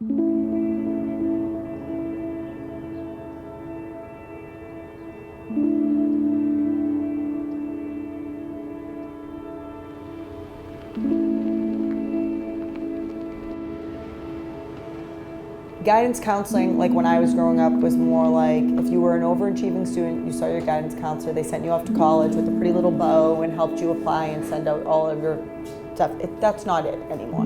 Guidance counseling, like when I was growing up, was more like if you were an overachieving student, you saw your guidance counselor, they sent you off to college with a pretty little bow and helped you apply and send out all of your stuff. That's not it anymore.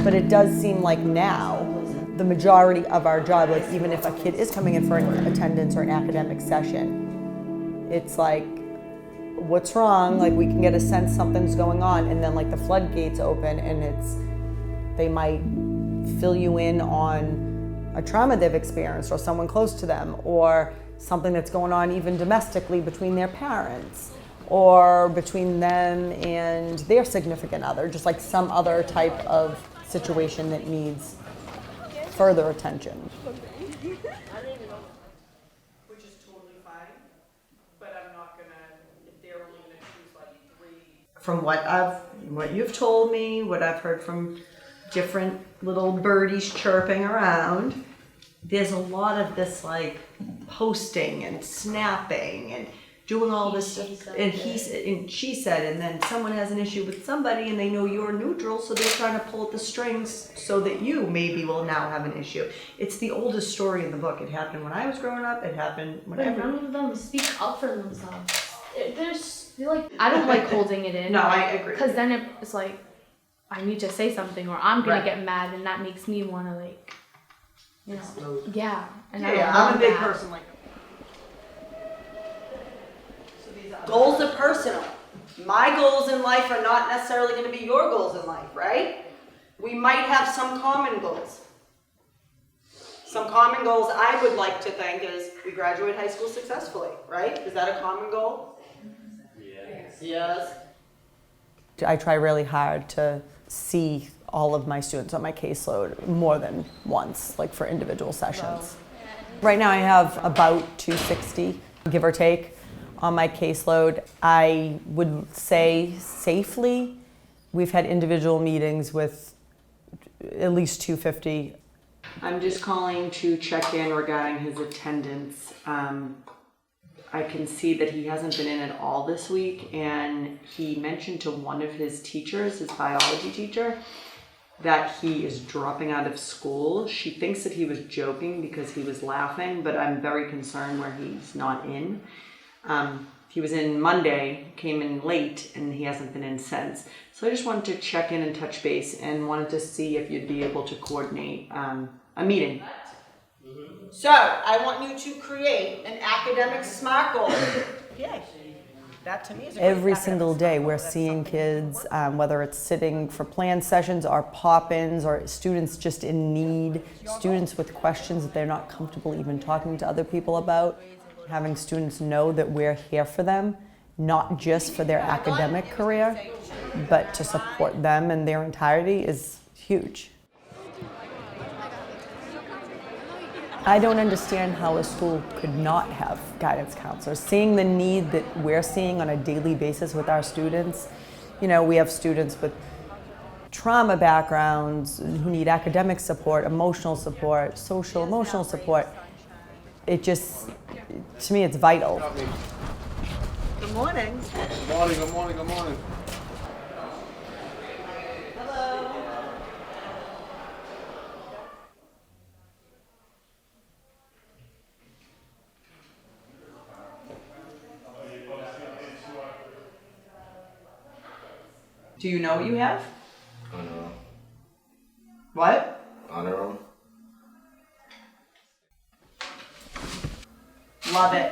But it does seem like now, the majority of our job, like even if a kid is coming in for an attendance or an academic session, it's like, what's wrong? Like we can get a sense something's going on, and then like the floodgates open and they might fill you in on a trauma they've experienced or someone close to them, or something that's going on even domestically between their parents or between them and their significant other, just like some other type of situation that needs further attention. Which is totally fine, but I'm not gonna, if they're only gonna choose like 3. From what you've told me, what I've heard from different little birdies chirping around, there's a lot of this like posting and snapping and doing all this stuff, and she said, and then someone has an issue with somebody and they know you're neutral, so they're trying to pull at the strings so that you maybe will now have an issue. It's the oldest story in the book. It happened when I was growing up, it happened whenever. But none of them speak up for themselves. I don't like holding it in. No, I agree. Because then it's like, I need to say something or I'm going to get mad, and that makes me want to like, you know, yeah. And I'm a big person like that. Goals are personal. My goals in life are not necessarily going to be your goals in life, right? We might have some common goals. Some common goals I would like to think is we graduate high school successfully, right? Is that a common goal? Yes. I try really hard to see all of my students on my caseload more than once, like for individual sessions. Right now I have about 260, give or take, on my caseload. I would say safely, we've had individual meetings with at least 250. I'm just calling to check in regarding his attendance. I can see that he hasn't been in at all this week, and he mentioned to one of his teachers, his biology teacher, that he is dropping out of school. She thinks that he was joking because he was laughing, but I'm very concerned where he's not in. He was in Monday, came in late, and he hasn't been in since. So I just wanted to check in and touch base and wanted to see if you'd be able to coordinate a meeting. So, I want you to create an academic SMART goal. Yay. That to me is a every single day we're seeing kids, whether it's sitting for planned sessions or pop-ins or students just in need, students with questions that they're not comfortable even talking to other people about. Having students know that we're here for them, not just for their academic career, but to support them in their entirety is huge. I don't understand how a school could not have guidance counselors. Seeing the need that we're seeing on a daily basis with our students, you know, we have students with trauma backgrounds who need academic support, emotional support, social emotional support. It just, to me, it's vital. Good morning. Good morning, good morning, good morning. Do you know what you have? Honor roll. What? Honor roll. Love it.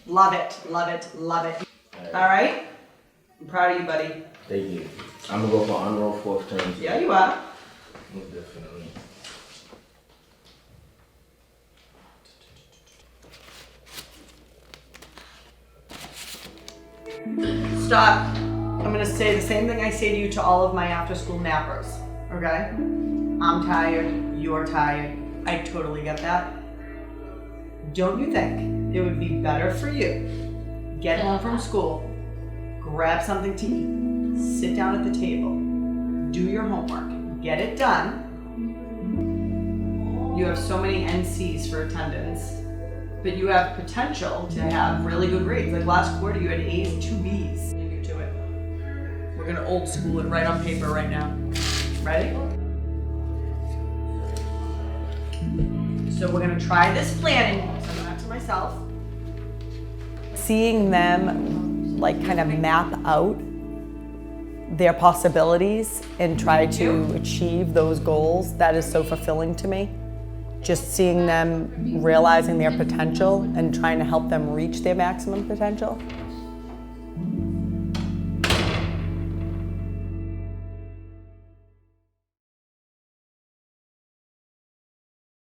Love it. Love it. Love it. All right? I'm proud of you, buddy. Thank you. I'm gonna go for honor roll 4th term. Yeah, you are. Most definitely. Stop. I'm gonna say the same thing I say to you to all of my after-school nappers, okay? I'm tired, you're tired. I totally get that. Don't you think it would be better for you, get home from school, grab something to eat, sit down at the table, do your homework, get it done, You have so many NCs for attendance, but you have potential to have really good grades. Like last quarter, you had A's, 2 B's. You do it. We're gonna old school it right on paper right now. Ready? So we're gonna try this planning. Send that to myself. Seeing them like kind of map out their possibilities and try to achieve those goals, that is so fulfilling to me. Just seeing them realizing their potential and trying to help them reach their maximum potential.